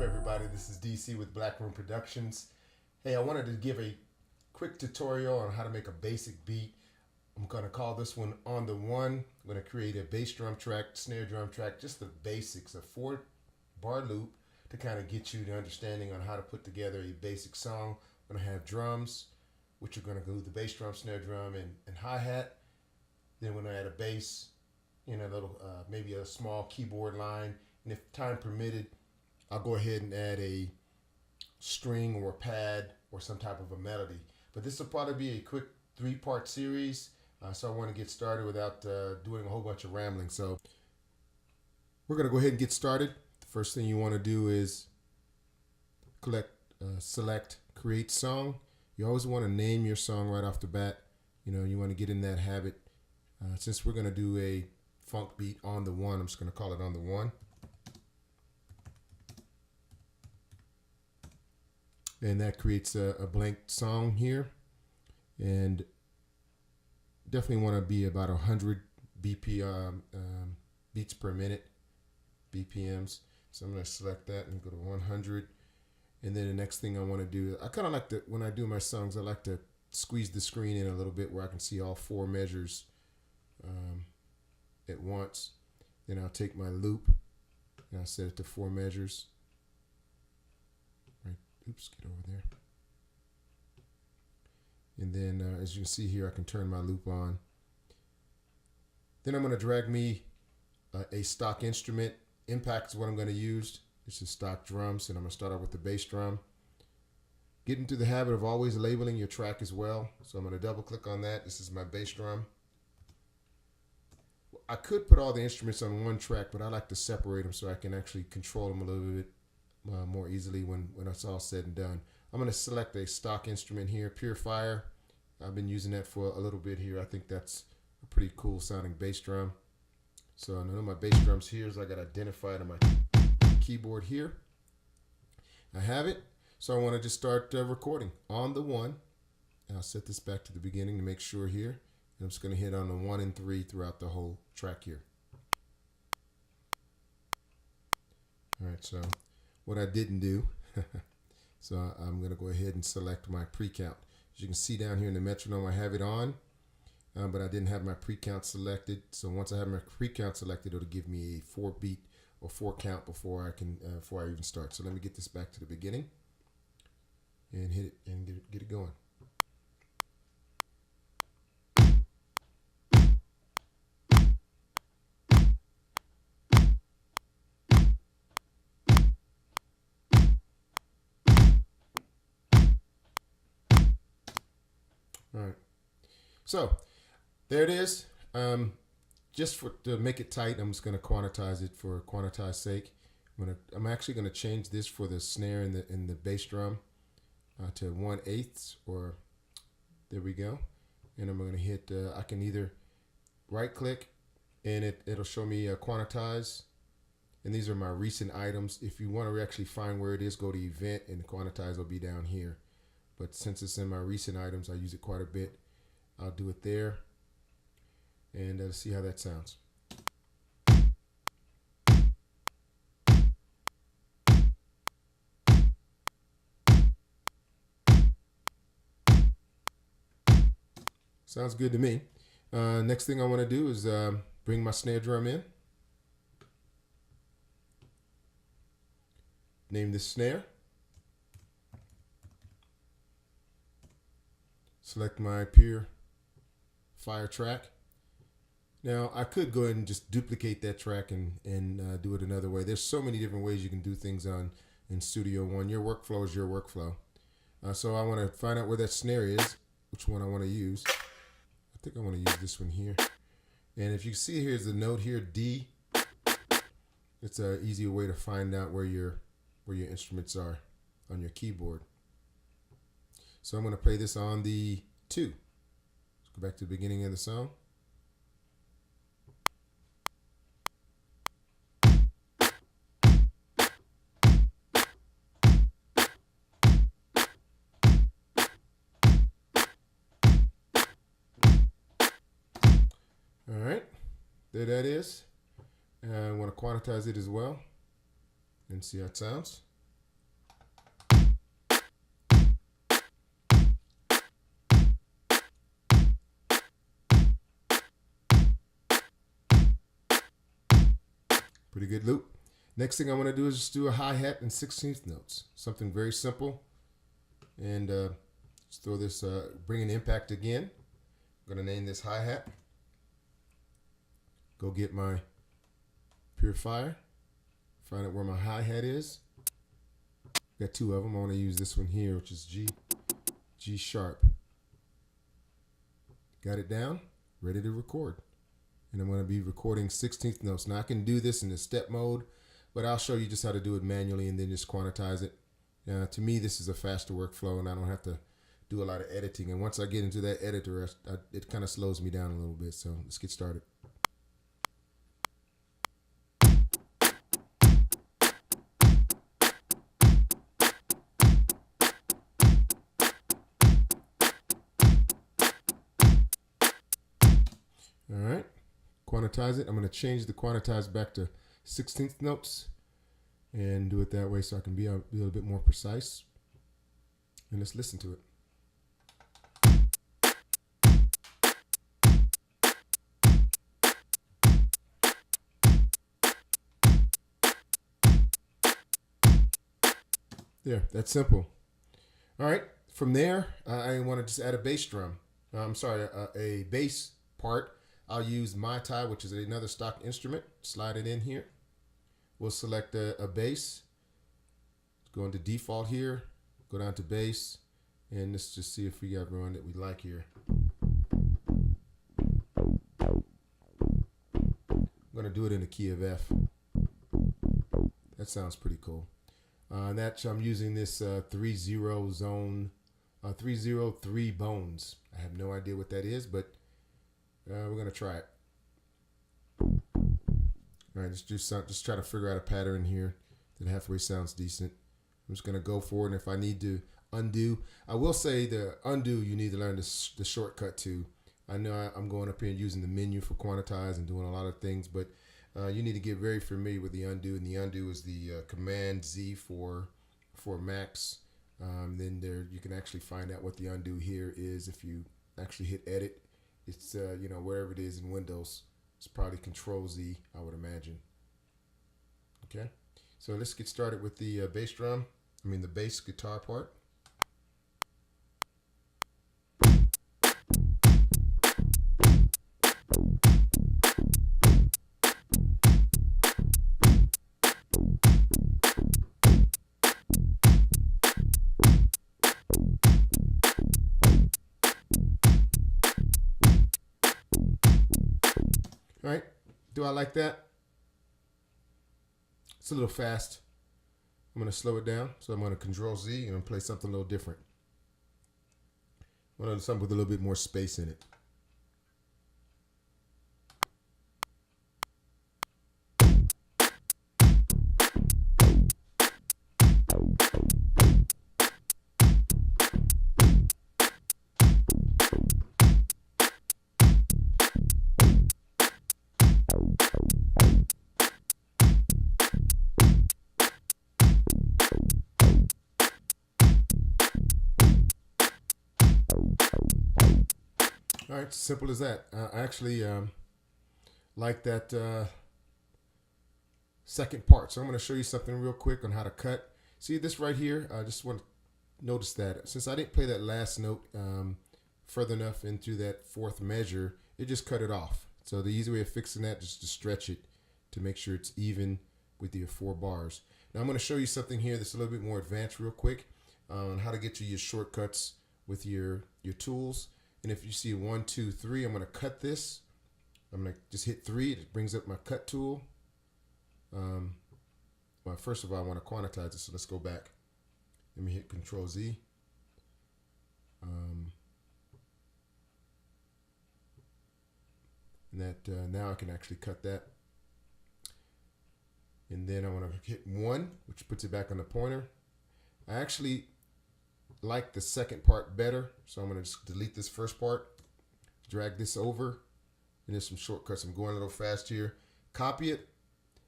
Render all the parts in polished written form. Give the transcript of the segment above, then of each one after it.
everybody, this is DC with Blackroom Productions. Hey, I wanted to give a quick tutorial on how to make a basic beat. I'm going to call this one On The One. I'm going to create a bass drum track, snare drum track, just the basics, a 4-bar loop to kind of get you the understanding on how to put together a basic song. I'm going to have drums, which are going to go the bass drum, snare drum, and hi-hat. Then we're going to add a bass, a little, maybe a small keyboard line. And if time permitted, I'll go ahead and add a string or a pad or some type of a melody. But this will probably be a quick 3-part series. So I want to get started without doing a whole bunch of rambling. So we're going to go ahead and get started. The first thing you want to do is select Create Song. You always want to name your song right off the bat. You want to get in that habit. Since we're going to do a funk beat on the one, I'm just going to call it On The One. And that creates a blank song here. And definitely want to be about 100 beats per minute, BPMs. So I'm going to select that and go to 100. And then the next thing I want to do, I kind of like to, when I do my songs, I like to squeeze the screen in a little bit where I can see all 4 measures at once. Then I'll take my loop and I'll set it to 4 measures. Right, oops, get over there. And then as you can see here, I can turn my loop on. Then I'm going to drag me a stock instrument. Impact is what I'm going to use. This is stock drums, and I'm going to start out with the bass drum. Get into the habit of always labeling your track as well. So I'm going to double click on that. This is my bass drum. I could put all the instruments on one track, but I like to separate them so I can actually control them a little bit more easily when it's all said and done. I'm going to select a stock instrument here, Purifier. I've been using that for a little bit here. I think that's a pretty cool sounding bass drum. So I know my bass drums here, so I got identified on my keyboard here. I have it. So I want to just start recording On The One. I'll set this back to the beginning to make sure here. And I'm just going to hit on the 1 and 3 throughout the whole track here. All right, so what I didn't do, so I'm going to go ahead and select my pre-count. As you can see down here in the metronome, I have it on, but I didn't have my pre-count selected. So once I have my pre-count selected, it'll give me a 4-beat or 4-count before I even start. So let me get this back to the beginning and hit it and get it going. All right, so there it is. Just to make it tight, I'm just going to quantize it for quantize sake. I'm actually going to change this for the snare and the bass drum to 1/8, or there we go. And I'm going to hit. I can either right click, and it'll show me quantize. And these are my recent items. If you want to actually find where it is, go to Event, and quantize will be down here. But since it's in my recent items, I use it quite a bit. I'll do it there. And let's see how that sounds. Sounds good to me. Next thing I want to do is bring my snare drum in. Name this snare. Select my Purifier track. Now I could go ahead and just duplicate that track and do it another way. There's so many different ways you can do things in Studio One. Your workflow is your workflow. So I want to find out where that snare is, which one I want to use. I think I want to use this one here. And if you see, here's the note here, D. It's an easier way to find out where your instruments are on your keyboard. So I'm going to play this on the 2. Let's go back to the beginning of the song. All right, there that is. And I want to quantize it as well and see how it sounds. Pretty good loop. Next thing I want to do is just do a hi-hat in 16th notes. Something very simple. And let's throw this, bring an impact again. I'm going to name this hi-hat. Go get my purifier. Find out where my hi-hat is. Got two of them. I want to use this one here, which is G sharp. Got it down, ready to record. And I'm going to be recording 16th notes. Now I can do this in the step mode, but I'll show you just how to do it manually and then just quantize it. To me, this is a faster workflow and I don't have to do a lot of editing. And once I get into that editor, it kind of slows me down a little bit. So let's get started. All right, quantize it. I'm going to change the quantize back to 16th notes and do it that way so I can be a little bit more precise. And let's listen to it. There, that's simple. All right, from there, I want to just add a bass drum. A bass part. I'll use my tie, which is another stock instrument. Slide it in here. We'll select a bass. Go into default here. Go down to bass. And let's just see if we got one that we like here. I'm going to do it in the key of F. That sounds pretty cool. I'm using this 303 bones. I have no idea what that is, but we're going to try it. All right, just try to figure out a pattern here that halfway sounds decent. I'm just going to go for it, and if I need to undo, I will say the undo, you need to learn the shortcut to. I know I'm going up here and using the menu for quantize and doing a lot of things, but you need to get very familiar with the undo, and the undo is the Command Z for Macs. Then you can actually find out what the undo here is if you actually hit edit. It's wherever it is in Windows, it's probably Control Z, I would imagine. Okay, so let's get started with the bass guitar part. All right, do I like that? It's a little fast. I'm going to slow it down. So I'm going to Control Z and play something a little different. I want to do something with a little bit more space in it. All right, simple as that. I actually like that second part. So I'm going to show you something real quick on how to cut. See this right here? I just want to notice that since I didn't play that last note further enough into that fourth measure, it just cut it off. So the easy way of fixing that is to stretch it to make sure it's even with your 4 bars. Now I'm going to show you something here that's a little bit more advanced real quick on how to get you your shortcuts with your tools. And if you see 1, 2, 3, I'm going to cut this. I'm going to just hit 3. It brings up my cut tool. Well, first of all, I want to quantize it. So let's go back. Let me hit Control Z. And that now I can actually cut that. And then I want to hit 1, which puts it back on the pointer. I actually like the second part better, so I'm going to just delete this first part, drag this over, and there's some shortcuts. I'm going a little fast here. Copy it,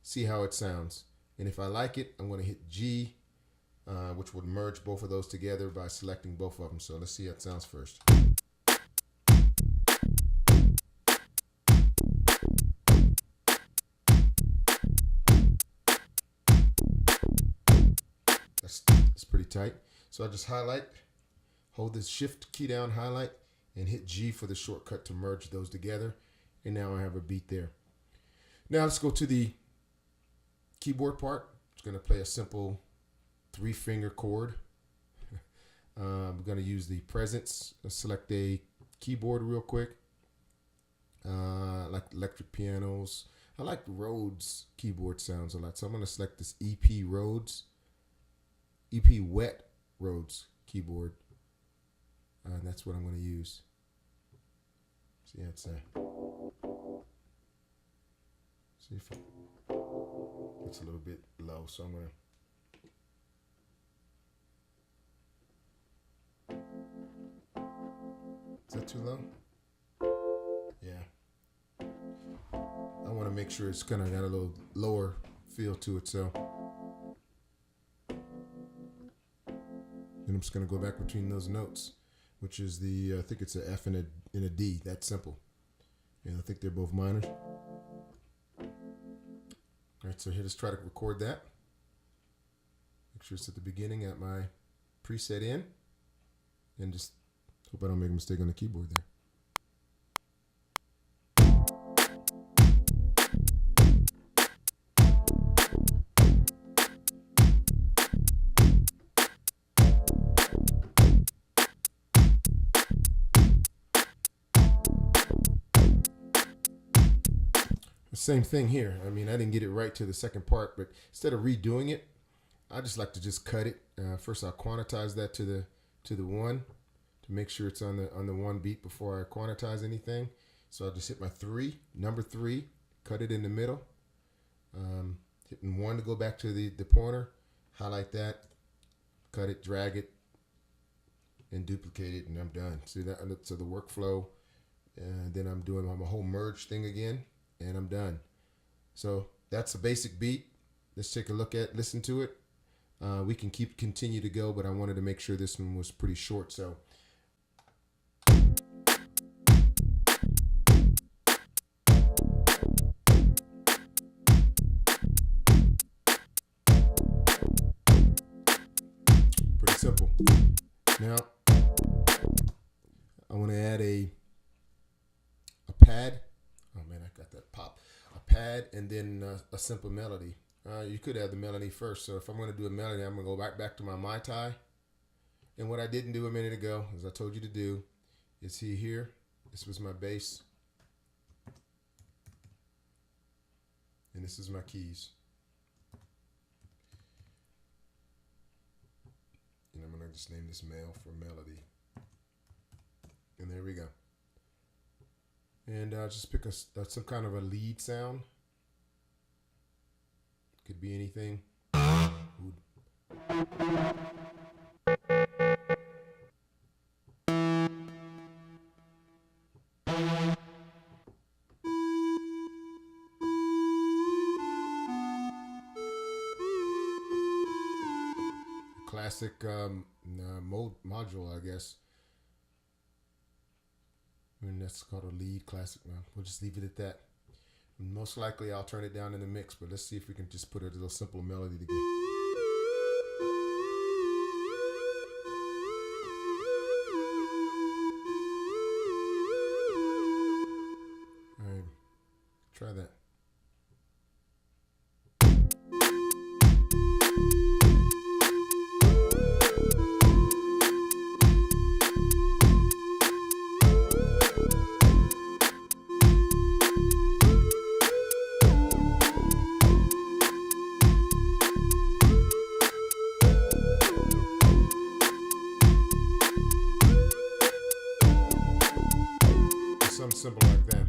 see how it sounds, and if I like it, I'm going to hit G, which would merge both of those together by selecting both of them. So let's see how it sounds first. tight. So I just highlight, hold this shift key down, highlight, and hit G for the shortcut to merge those together. And now I have a beat there. Now let's go to the keyboard part. It's going to play a simple 3-finger chord. I'm going to use the presence. Let's select a keyboard real quick. I like electric pianos. I like Rhodes keyboard sounds a lot. So I'm going to select this EP Wet Rhodes keyboard. And that's what I'm going to use. See, it's see if it's a little bit low, so I'm going to. Is that too low? Yeah. I want to make sure it's kind of got a little lower feel to it, so. Then I'm just going to go back between those notes, which is the, I think it's an F and a D. That's simple. And I think they're both minors. All right, so here, let's try to record that. Make sure it's at the beginning at my preset in. And just hope I don't make a mistake on the keyboard there. Same thing here. I mean, I didn't get it right to the second part, but instead of redoing it, I just like to just cut it. First, I'll quantize that to the 1 to make sure it's on the 1 beat before I quantize anything. So I'll just hit my 3, number 3, cut it in the middle, hitting 1 to go back to the pointer, highlight that, cut it, drag it, and duplicate it, and I'm done. See that? So the workflow, and then I'm doing my whole merge thing again. And I'm done. So that's a basic beat. Let's take a look at, listen to it. We can continue to go, but I wanted to make sure this one was pretty short. So. Pretty simple. Now, I want to add a pad. Oh man, I got that pop. A pad and then a simple melody. You could add the melody first. So if I'm going to do a melody, I'm going to go back to my Mai Tai. And what I didn't do a minute ago, as I told you to do, is see here. This was my bass. And this is my keys. And I'm going to just name this male for melody. And there we go. And just pick some kind of a lead sound. Could be anything. Classic module, I guess. And that's called a lead classic. Now we'll just leave it at that. And most likely I'll turn it down in the mix, but let's see if we can just put a little simple melody together. All right, try that. Something simple like that.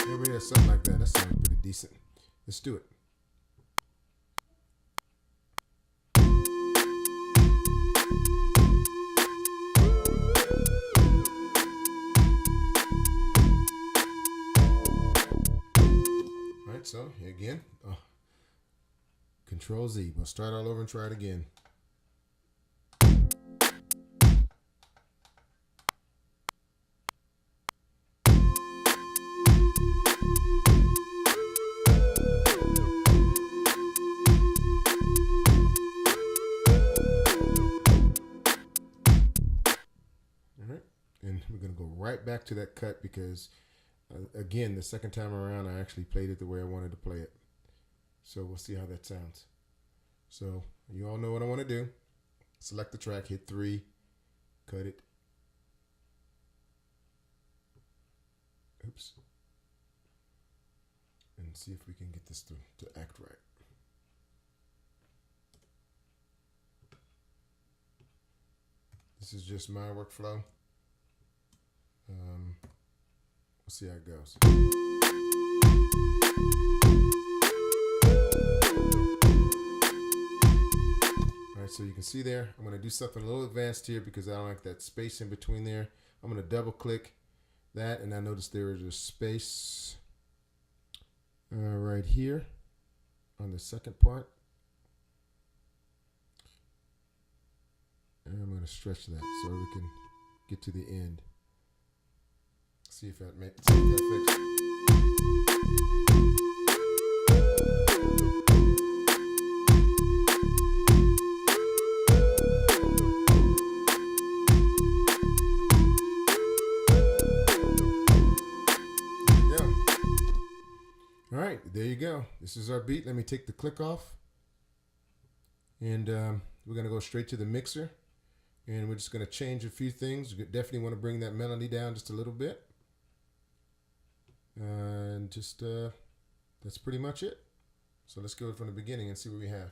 Yeah, we have something like that. That sounds pretty decent. Let's do it. All right, so again. Control Z. We'll start all over and try it again. going to go right back to that cut because, again, the second time around, I actually played it the way I wanted to play it. So we'll see how that sounds. So you all know what I want to do. Select the track, hit 3, cut it. Oops. And see if we can get this to act right. This is just my workflow. We'll see how it goes. All right, so you can see there, I'm going to do something a little advanced here because I don't like that space in between there. I'm going to double click that, and I notice there is a space right here on the second part. And I'm going to stretch that so we can get to the end. See if that makes that fix. All right, there you go. This is our beat. Let me take the click off. And we're going to go straight to the mixer. And we're just going to change a few things. You definitely want to bring that melody down just a little bit. And just, that's pretty much it. So let's go from the beginning and see what we have.